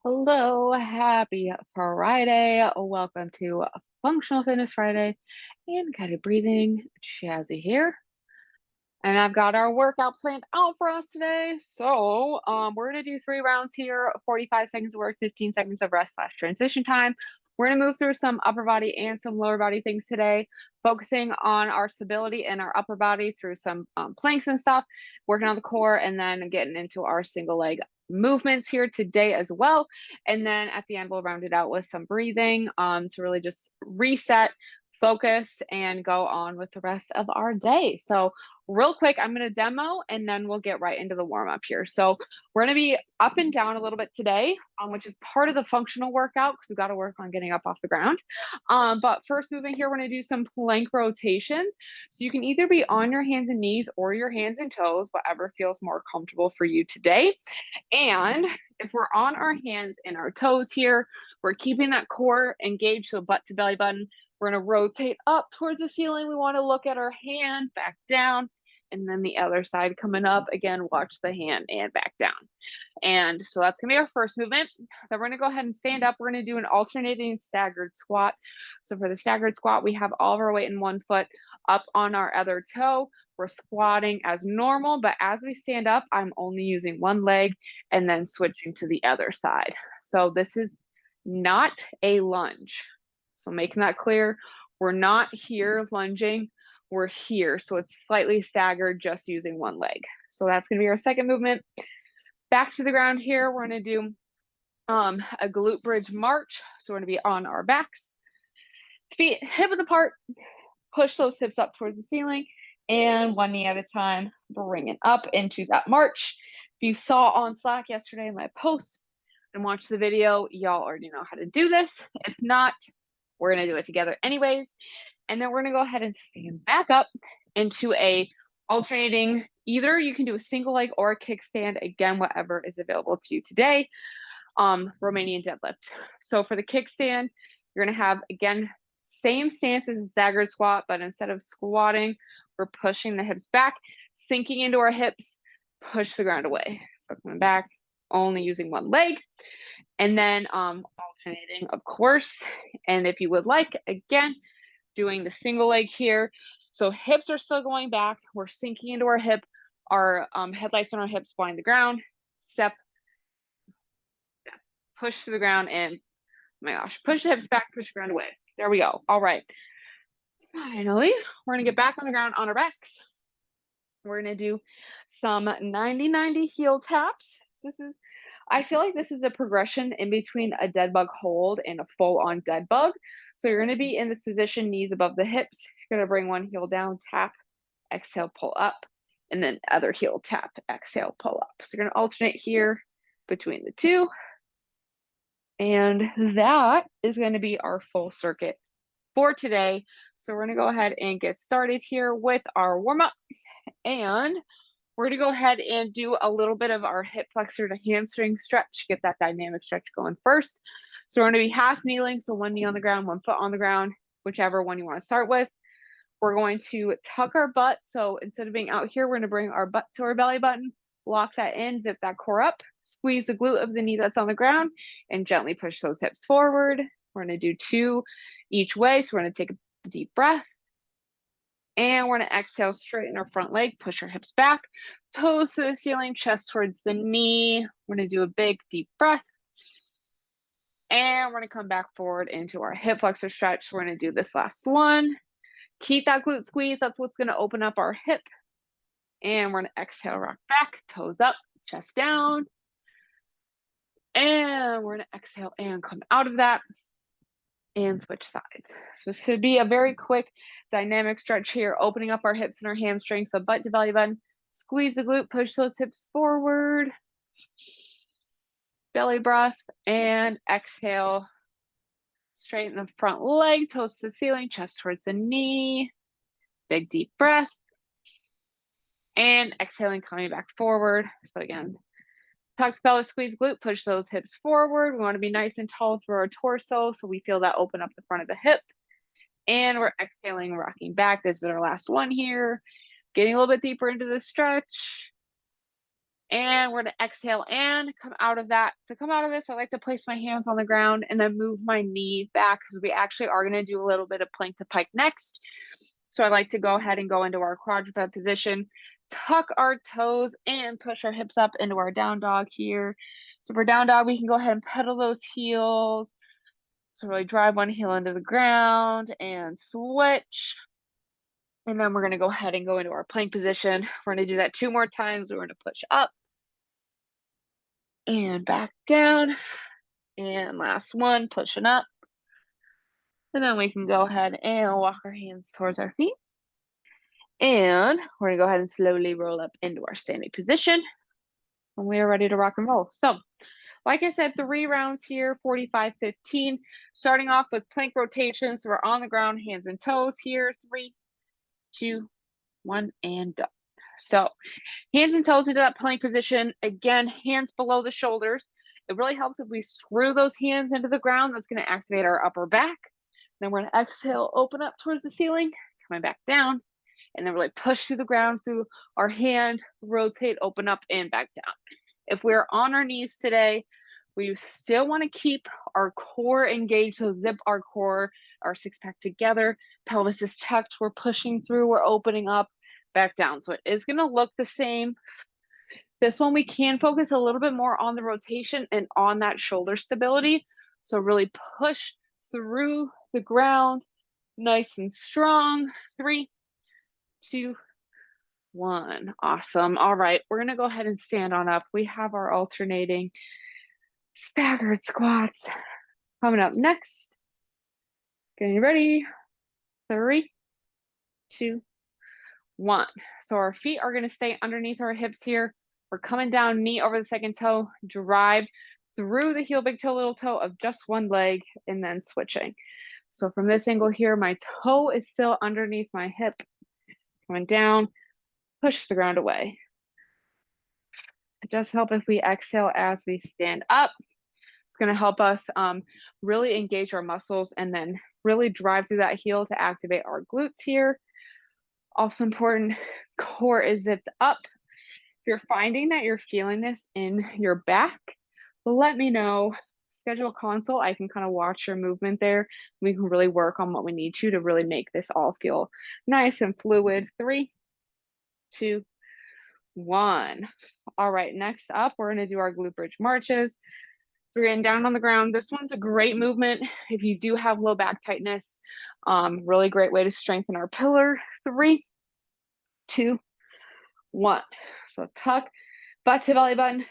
Hello, happy Friday. Welcome to Functional Fitness Friday and Guided Breathing. Jazzy here. And I've got our workout planned out for us today. We're gonna do 3 rounds here, 45 seconds of work, 15 seconds of rest slash transition time. We're gonna move through some upper body and some lower body things today, focusing on our stability in our upper body through some planks and stuff, working on the core, and then getting into our single leg movements here today as well. And then at the end, we'll round it out with some breathing to really just reset, focus, and go on with the rest of our day. So real quick, I'm going to demo and then we'll get right into the warm up here. So we're going to be up and down a little bit today, which is part of the functional workout because we've got to work on getting up off the ground. But first moving here, we're going to do some plank rotations. So you can either be on your hands and knees or your hands and toes, whatever feels more comfortable for you today. And if we're on our hands and our toes here, we're keeping that core engaged, so butt to belly button. We're going to rotate up towards the ceiling. We want to look at our hand, back down, and then the other side coming up. Again, watch the hand and back down. And so that's going to be our first movement. Then we're going to go ahead and stand up. We're going to do an alternating staggered squat. So for the staggered squat, we have all of our weight in one foot up on our other toe. We're squatting as normal, but as we stand up, I'm only using one leg and then switching to the other side. So this is not a lunge. So making that clear, we're not here lunging, we're here. So it's slightly staggered, just using one leg. So that's going to be our second movement. Back to the ground here, we're going to do a glute bridge march. So we're going to be on our backs, feet hip width apart, push those hips up towards the ceiling, and one knee at a time, bring it up into that march. If you saw on Slack yesterday in my post and watched the video, y'all already know how to do this. If not, we're going to do it together anyways. And then we're going to go ahead and stand back up into a alternating, either you can do a single leg or a kickstand, again, whatever is available to you today. Romanian deadlift. So for the kickstand, you're going to have, again, same stance as a staggered squat, but instead of squatting, we're pushing the hips back, sinking into our hips, push the ground away. So coming back, only using one leg. And then alternating, of course. And if you would like, again, doing the single leg here. So hips are still going back. We're sinking into our hip. Our headlights on our hips behind the ground. Step, push to the ground, and oh my gosh, push the hips back, push the ground away. There we go. All right. Finally, we're going to get back on the ground on our backs. We're going to do some 90-90 heel taps. So I feel like this is a progression in between a dead bug hold and a full on dead bug. So you're going to be in this position, knees above the hips. You're going to bring one heel down, tap, exhale, pull up, and then other heel tap, exhale, pull up. So you're going to alternate here between the two. And that is going to be our full circuit for today. So we're going to go ahead and get started here with our warm up. And we're going to go ahead and do a little bit of our hip flexor to hamstring stretch, get that dynamic stretch going first. So we're going to be half kneeling, so one knee on the ground, one foot on the ground, whichever one you want to start with. We're going to tuck our butt. So instead of being out here, we're going to bring our butt to our belly button, lock that in, zip that core up, squeeze the glute of the knee that's on the ground, and gently push those hips forward. We're going to do 2 each way. So we're going to take a deep breath. And we're going to exhale, straighten our front leg, push our hips back, toes to the ceiling, chest towards the knee. We're going to do a big deep breath. And we're going to come back forward into our hip flexor stretch. We're going to do this last one. Keep that glute squeeze. That's what's going to open up our hip. And we're going to exhale, rock back, toes up, chest down. And we're going to exhale and come out of that and switch sides. So this should be a very quick dynamic stretch here, opening up our hips and our hamstrings. So butt to belly button, squeeze the glute, push those hips forward. Belly breath and exhale. Straighten the front leg, toes to the ceiling, chest towards the knee. Big deep breath. And exhaling, coming back forward. So again, tuck the pelvis, squeeze glute, push those hips forward. We want to be nice and tall through our torso so we feel that open up the front of the hip. And we're exhaling, rocking back. This is our last one here. Getting a little bit deeper into the stretch. And we're gonna exhale and come out of that. To come out of this, I like to place my hands on the ground and then move my knee back because we actually are gonna do a little bit of plank to pike next. So I like to go ahead and go into our quadruped position, tuck our toes and push our hips up into our down dog here. So for down dog, we can go ahead and pedal those heels. So really drive one heel into the ground and switch. And then we're gonna go ahead and go into our plank position. We're gonna do that 2 more times. We're gonna push up and back down. And last one, pushing up. And then we can go ahead and walk our hands towards our feet. And we're gonna go ahead and slowly roll up into our standing position. And we are ready to rock and roll. So, like I said, 3 rounds here, 45, 15. Starting off with plank rotations. So we're on the ground, hands and toes here. 3, 2, 1, and go. So hands and toes into that plank position. Again, hands below the shoulders. It really helps if we screw those hands into the ground. That's going to activate our upper back. Then we're going to exhale, open up towards the ceiling, coming back down, and then really push through the ground through our hand, rotate, open up, and back down. If we're on our knees today, we still want to keep our core engaged. So zip our core, our 6-pack together. Pelvis is tucked. We're pushing through. We're opening up, back down. So it is going to look the same. This one, we can focus a little bit more on the rotation and on that shoulder stability. So really push through the ground, nice and strong. 3, 2, 1. Awesome. All right, we're going to go ahead and stand on up. We have our alternating staggered squats coming up next. Getting ready. 3, 2, 1. So our feet are going to stay underneath our hips here. We're coming down, knee over the second toe, drive through the heel, big toe, little toe of just one leg, and then switching. So from this angle here, my toe is still underneath my hip. Coming down, push the ground away. It does help if we exhale as we stand up. It's going to help us really engage our muscles and then really drive through that heel to activate our glutes here. Also important, core is zipped up. If you're finding that you're feeling this in your back, let me know. Schedule a consult. I can kind of watch your movement there. We can really work on what we need to really make this all feel nice and fluid. 3, 2, 1. All right, next up, we're going to do our glute bridge marches. So we're getting down on the ground. This one's a great movement if you do have low back tightness. Really great way to strengthen our pillar. 3, 2, 1. So tuck, butt to belly button,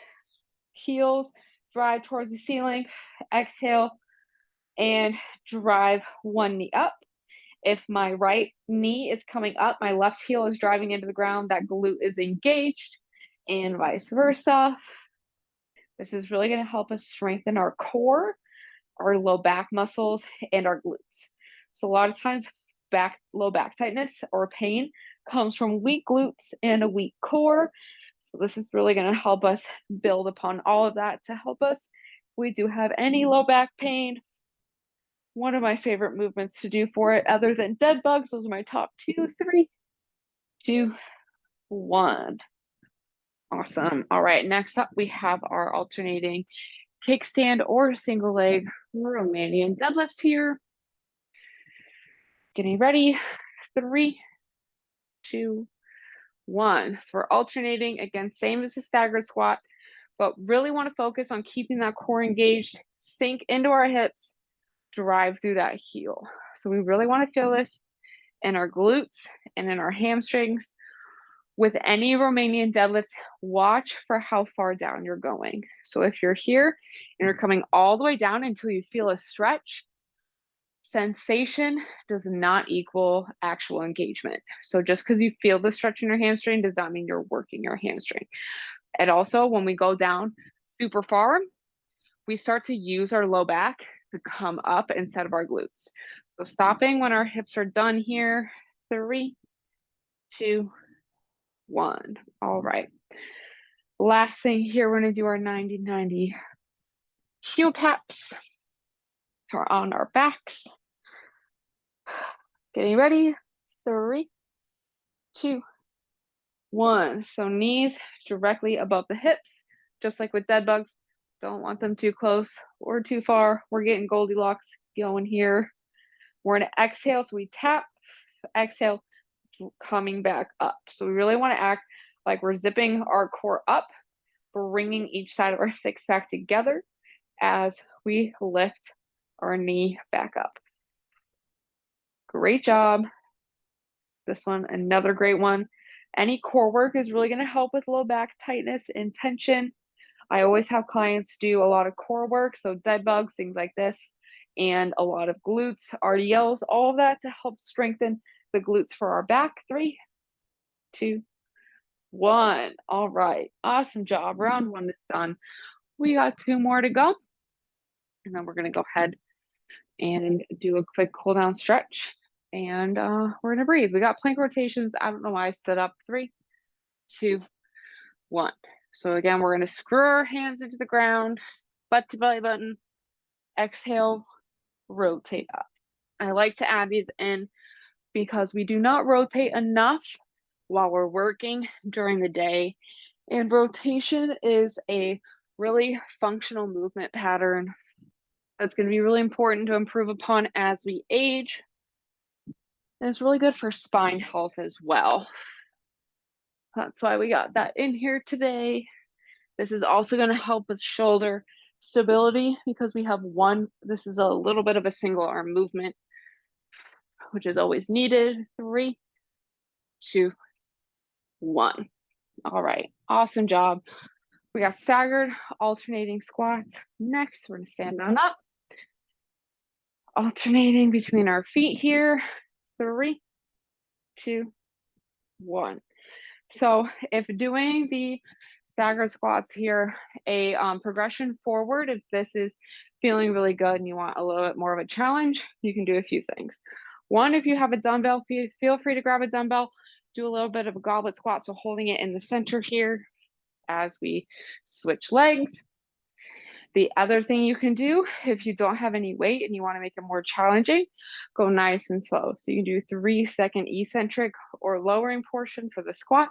heels, drive towards the ceiling, exhale, and drive one knee up. If my right knee is coming up, my left heel is driving into the ground, that glute is engaged, and vice versa. This is really going to help us strengthen our core, our low back muscles, and our glutes. So a lot of times low back tightness or pain comes from weak glutes and a weak core. So this is really going to help us build upon all of that to help us. If we do have any low back pain, one of my favorite movements to do for it, other than dead bugs, those are my top 2, 3, 2, 1. Awesome. All right, next up we have our alternating kickstand or single leg Romanian deadlifts here. Getting ready. 3, 2, 1. So we're alternating again, same as the staggered squat, but really want to focus on keeping that core engaged, sink into our hips, drive through that heel. So we really want to feel this in our glutes and in our hamstrings. With any Romanian deadlift, watch for how far down you're going. So if you're here and you're coming all the way down until you feel a stretch, sensation does not equal actual engagement. So just because you feel the stretch in your hamstring does not mean you're working your hamstring. And also, when we go down super far, we start to use our low back to come up instead of our glutes. So stopping when our hips are done here. 3, 2, 1. All right. Last thing here, we're going to do our 90-90 heel taps. So we're on our backs. Getting ready. 3, 2, 1. So knees directly above the hips, just like with dead bugs. Don't want them too close or too far. We're getting Goldilocks going here. We're going to exhale. So we tap, exhale, coming back up. So we really want to act like we're zipping our core up, bringing each side of our six pack together as we lift our knee back up. Great job. This one, another great one. Any core work is really going to help with low back tightness and tension. I always have clients do a lot of core work, so dead bugs, things like this, and a lot of glutes, RDLs, all of that to help strengthen the glutes for our back. 3, 2, 1. All right, awesome job. Round 1 is done. We got 2 more to go, and then we're going to go ahead and do a quick cool down stretch, and we're going to breathe. We got plank rotations. I don't know why I stood up. 3, 2, 1. So again, we're going to screw our hands into the ground, butt to belly button, exhale, rotate up. I like to add these in because we do not rotate enough while we're working during the day. And rotation is a really functional movement pattern that's going to be really important to improve upon as we age. And it's really good for spine health as well. That's why we got that in here today. This is also going to help with shoulder stability because we have one. This is a little bit of a single arm movement, which is always needed. 3, 2, 1. All right, awesome job. We got staggered alternating squats. Next, we're going to stand on up, alternating between our feet here. 3, 2, 1. So if doing the staggered squats here, a progression forward, if this is feeling really good and you want a little bit more of a challenge, you can do a few things. 1, if you have a dumbbell, feel free to grab a dumbbell, do a little bit of a goblet squat, so holding it in the center here as we switch legs. The other thing you can do, if you don't have any weight and you want to make it more challenging, go nice and slow. So you can do 3-second eccentric or lowering portion for the squat.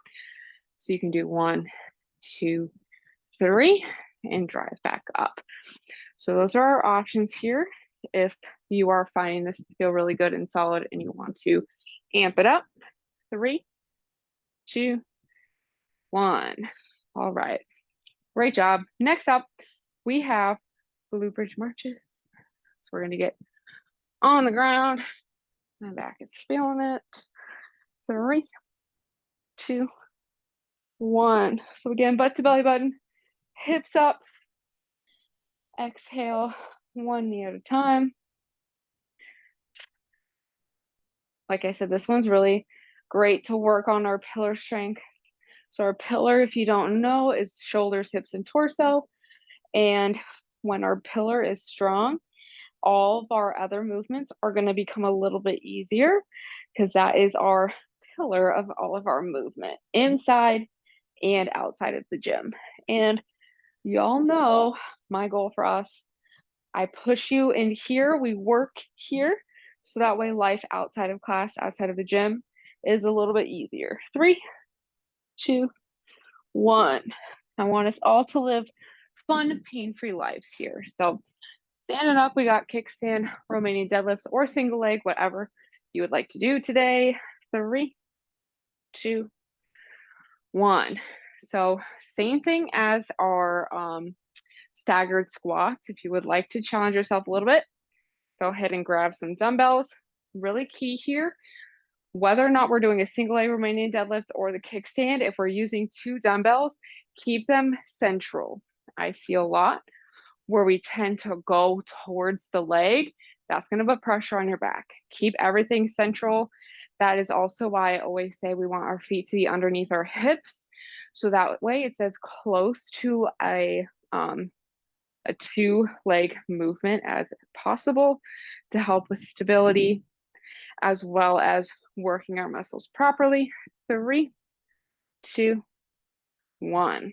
So you can do 1, 2, 3, and drive back up. So those are our options here. If you are finding this to feel really good and solid and you want to amp it up. 3, 2, 1. All right, great job. Next up, we have glute bridge marches. So we're going to get on the ground. My back is feeling it. 3, 2, 1. So again, butt to belly button, hips up. Exhale, 1 knee at a time. Like I said, this one's really great to work on our pillar strength. So our pillar, if you don't know, is shoulders, hips, and torso. And when our pillar is strong, all of our other movements are going to become a little bit easier because that is our pillar of all of our movement inside and outside of the gym. And y'all know my goal for us, I push you in here, we work here, so that way life outside of class, outside of the gym is a little bit easier. 3, 2, 1. I want us all to live fun, pain-free lives here. So standing up, we got kickstand, Romanian deadlifts, or single leg, whatever you would like to do today. 3, 2, 1. So same thing as our staggered squats. If you would like to challenge yourself a little bit, go ahead and grab some dumbbells. Really key here, whether or not we're doing a single leg Romanian deadlift or the kickstand, if we're using 2 dumbbells, keep them central. I see a lot where we tend to go towards the leg. That's going to put pressure on your back. Keep everything central. That is also why I always say we want our feet to be underneath our hips. So that way it's as close to a 2-leg movement as possible to help with stability as well as working our muscles properly. 3, 2, 1.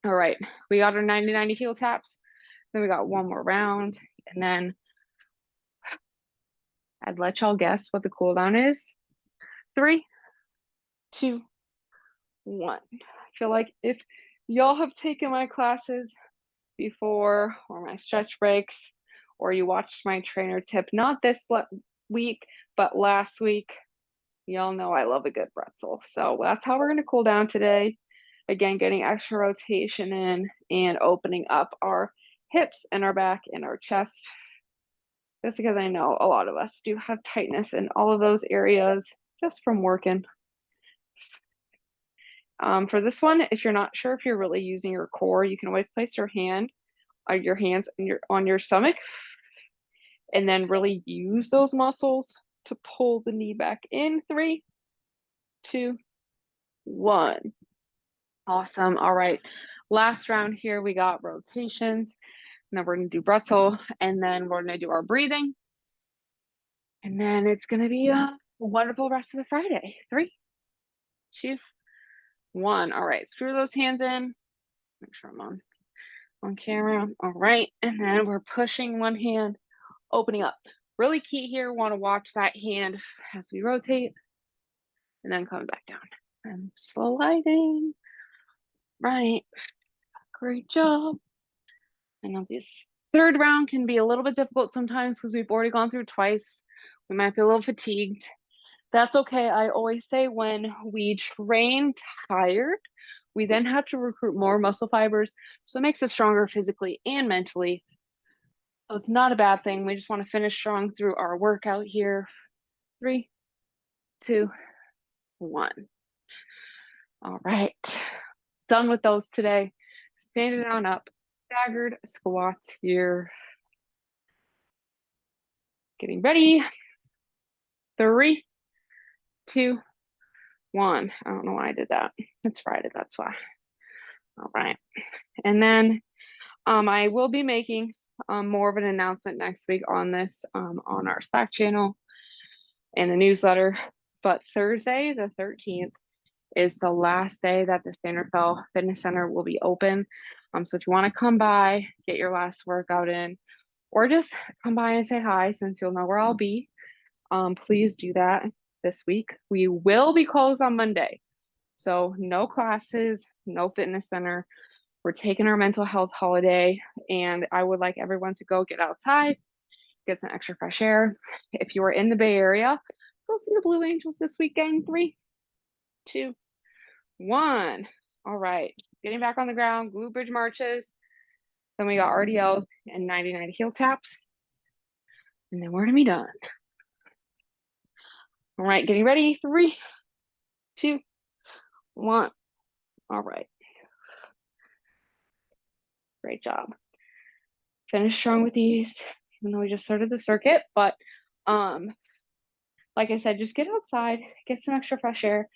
All right, we got our 90-90 heel taps. Then we got one more round, and then I'd let y'all guess what the cool down is. 3, 2, 1. I feel like if y'all have taken my classes before or my stretch breaks, or you watched my trainer tip, not this week, but last week, y'all know I love a good pretzel. So that's how we're going to cool down today. Again, getting extra rotation in and opening up our hips and our back and our chest. Just because I know a lot of us do have tightness in all of those areas just from working. For this one, if you're not sure if you're really using your core, you can always place your hands on your stomach and then really use those muscles to pull the knee back in. 3, 2, 1. Awesome. All right. Last round here, we got rotations. And then we're going to do pretzel, and then we're going to do our breathing. And then it's going to be a wonderful rest of the Friday. 3, 2, 1. All right. Screw those hands in. Make sure I'm on camera. All right. And then we're pushing one hand, opening up. Really key here. Want to watch that hand as we rotate and then coming back down. And sliding. Right. Great job. I know this third round can be a little bit difficult sometimes because we've already gone through twice. We might be a little fatigued. That's okay. I always say when we train tired, we then have to recruit more muscle fibers. So it makes us stronger physically and mentally. So it's not a bad thing. We just want to finish strong through our workout here. 3, 2, 1. All right. Done with those today. Standing on up. Staggered squats here. Getting ready. 3, 2, 1. I don't know why I did that. It's Friday, that's why. All right. And then I will be making more of an announcement next week on this on our Slack channel and the newsletter. But Thursday, the 13th, is the last day that the Sanderfell Fitness Center will be open. So if you want to come by, get your last workout in, or just come by and say hi since you'll know where I'll be, please do that this week. We will be closed on Monday. So no classes, no fitness center. We're taking our mental health holiday, and I would like everyone to go get outside, get some extra fresh air. If you are in the Bay Area, go see the Blue Angels this weekend. 3, 2, 1. All right, getting back on the ground, glute bridge marches. Then we got RDLs and 90-90 heel taps. And then we're gonna be done. All right, getting ready. 3, 2, 1. All right. Great job. Finish strong with these, even though we just started the circuit. But like I said, just get outside, get some extra fresh air,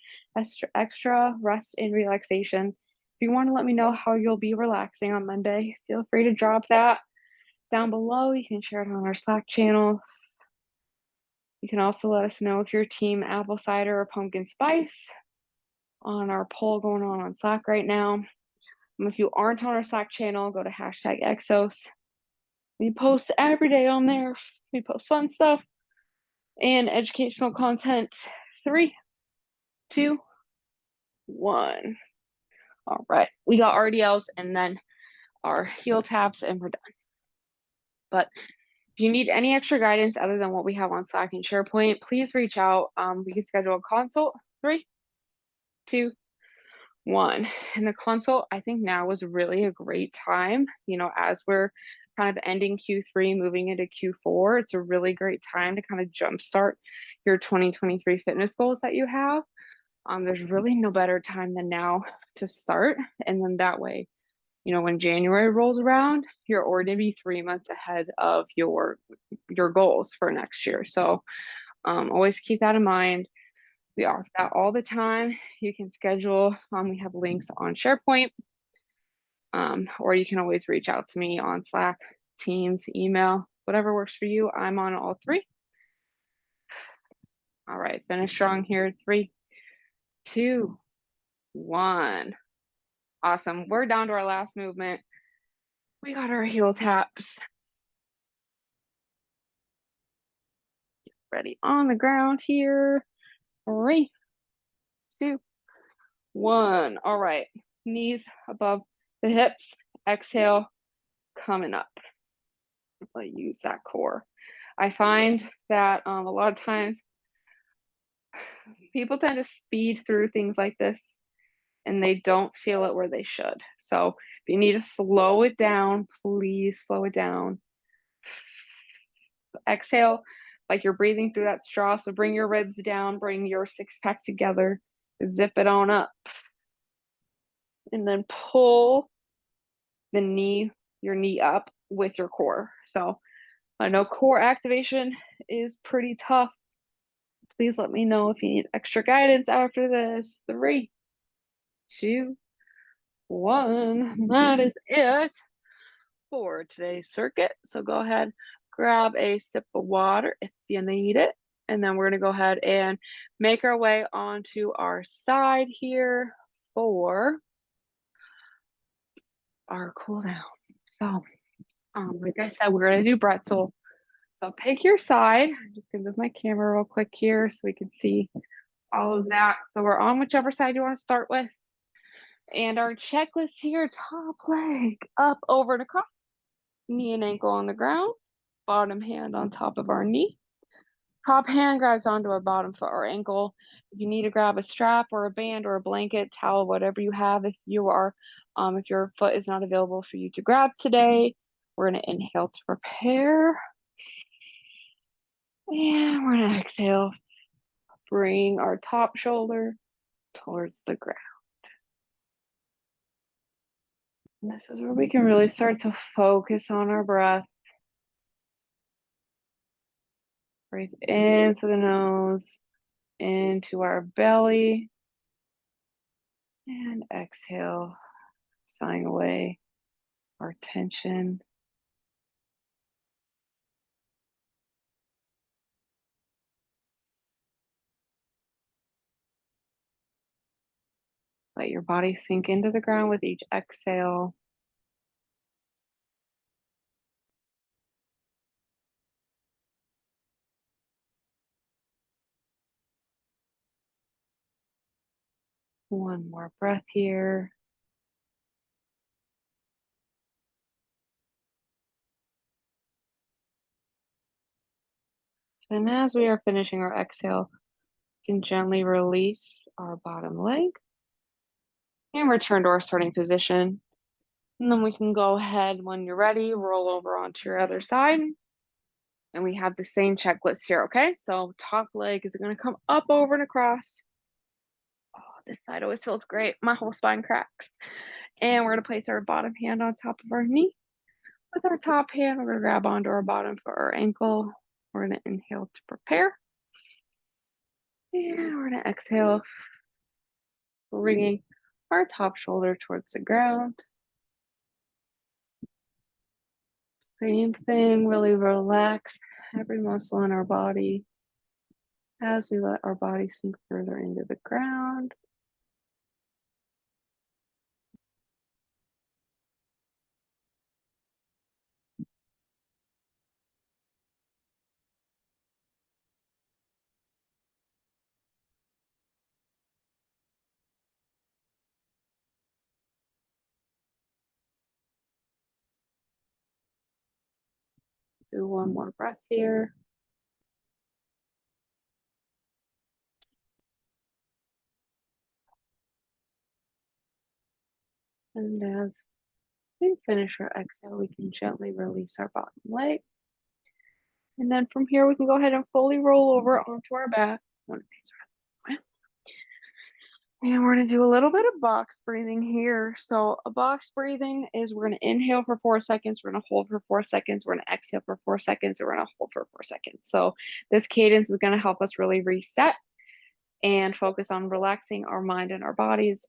extra rest and relaxation. If you want to let me know how you'll be relaxing on Monday, feel free to drop that down below. You can share it on our Slack channel. You can also let us know if you're team apple cider or pumpkin spice on our poll going on Slack right now. If you aren't on our Slack channel, go to #Exos. We post every day on there. We post fun stuff and educational content. 3, 2, 1. All right, we got RDLs and then our heel taps and we're done. But if you need any extra guidance other than what we have on Slack and SharePoint, please reach out. We can schedule a consult. 3, 2, 1. And the consult, I think now was really a great time. You know, as we're kind of ending Q3, moving into Q4, it's a really great time to kind of jumpstart your 2023 fitness goals that you have. There's really no better time than now to start. And then that way, you know, when January rolls around, you're already be 3 months ahead of your goals for next year. So always keep that in mind. We offer that all the time. You can schedule. We have links on SharePoint, or you can always reach out to me on Slack, Teams, email, whatever works for you. I'm on all 3. All right, finish strong here. 3, 2, 1. Awesome. We're down to our last movement. We got our heel taps. Ready on the ground here. 3, 2, 1. All right. Knees above the hips. Exhale, coming up. Use that core. I find that a lot of times people tend to speed through things like this and they don't feel it where they should. So if you need to slow it down, please slow it down. Exhale like you're breathing through that straw. So bring your ribs down, bring your six pack together, zip it on up. And then pull your knee up with your core. So I know core activation is pretty tough. Please let me know if you need extra guidance after this. 3, 2, 1. That is it for today's circuit. So go ahead, grab a sip of water if you need it. And then we're going to go ahead and make our way onto our side here for our cool down. So, like I said, we're going to do bretzel. So pick your side. I'm just going to move my camera real quick here so we can see all of that. So we're on whichever side you want to start with. And our checklist here, top leg up, over and across, knee and ankle on the ground, bottom hand on top of our knee. Top hand grabs onto our bottom foot or ankle. If you need to grab a strap or a band or a blanket, towel, whatever you have, if your foot is not available for you to grab today, we're going to inhale to prepare. And we're going to exhale. Bring our top shoulder towards the ground. And this is where we can really start to focus on our breath. Breathe in through the nose, into our belly, and exhale, sighing away our tension. Let your body sink into the ground with each exhale. One more breath here. And as we are finishing our exhale, you can gently release our bottom leg and return to our starting position. And then we can go ahead, when you're ready, roll over onto your other side. And we have the same checklist here, okay? So top leg is going to come up, over, and across. Oh, this side always feels great. My whole spine cracks. And we're going to place our bottom hand on top of our knee. With our top hand, we're going to grab onto our bottom foot or ankle. We're going to inhale to prepare. And we're going to exhale, bringing our top shoulder towards the ground. Same thing, really relax every muscle in our body as we let our body sink further into the ground. Do one more breath here. And as we finish our exhale, we can gently release our bottom leg. And then from here, we can go ahead and fully roll over onto our back. And we're going to do a little bit of box breathing here. So a box breathing is we're going to inhale for 4 seconds, we're going to hold for 4 seconds, we're going to exhale for 4 seconds, and we're going to hold for 4 seconds. So this cadence is going to help us really reset and focus on relaxing our mind and our bodies.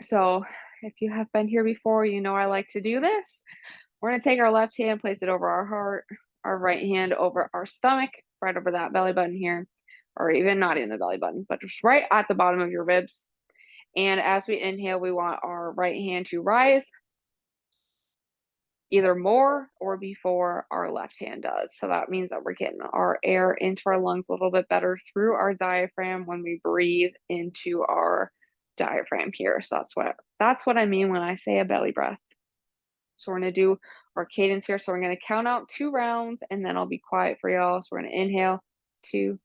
So if you have been here before, you know I like to do this. We're going to take our left hand, place it over our heart, our right hand over our stomach, right over that belly button here, or even not in the belly button, but just right at the bottom of your ribs. And as we inhale, we want our right hand to rise either more or before our left hand does. So that means that we're getting our air into our lungs a little bit better through our diaphragm when we breathe into our diaphragm here. So that's what I mean when I say a belly breath. So we're gonna do our cadence here. So we're gonna count out 2 rounds and then I'll be quiet for y'all. So we're gonna inhale, 2,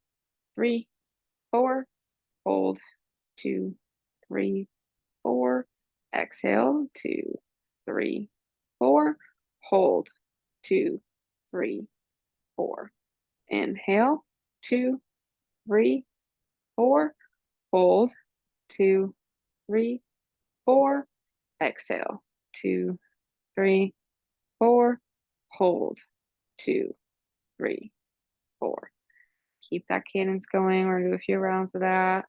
3, 4, hold, 2, 3, 4, exhale, 2, 3, 4, hold, 2, 3, 4. Inhale, 2, 3, 4, hold, 2, 3, 4, exhale, 2, 3, 4, hold, 2, 3, 4. Keep that cadence going. We're gonna do a few rounds of that.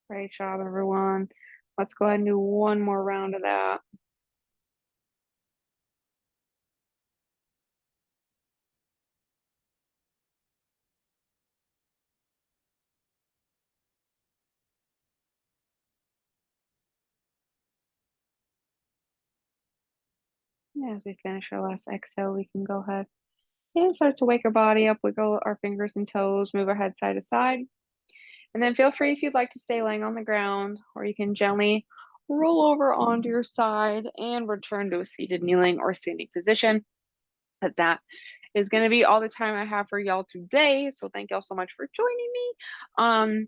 Great job, everyone. Let's go ahead and do one more round of that. As we finish our last exhale, we can go ahead and start to wake our body up, wiggle our fingers and toes, move our head side to side. And then feel free if you'd like to stay laying on the ground, or you can gently roll over onto your side and return to a seated, kneeling, or standing position. But that is going to be all the time I have for y'all today. So thank y'all so much for joining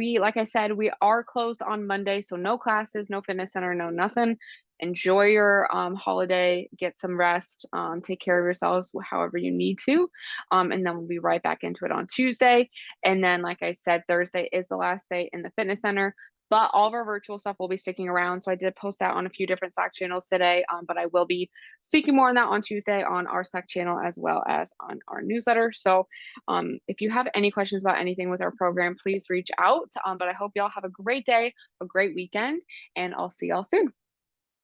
me. Like I said, we are closed on Monday, so no classes, no fitness center, no nothing. Enjoy your holiday, get some rest, take care of yourselves however you need to. And then we'll be right back into it on Tuesday. And then, like I said, Thursday is the last day in the fitness center. But all of our virtual stuff will be sticking around. So I did post that on a few different Slack channels today, but I will be speaking more on that on Tuesday on our Slack channel as well as on our newsletter. So if you have any questions about anything with our program, please reach out. But I hope y'all have a great day, a great weekend, and I'll see y'all soon.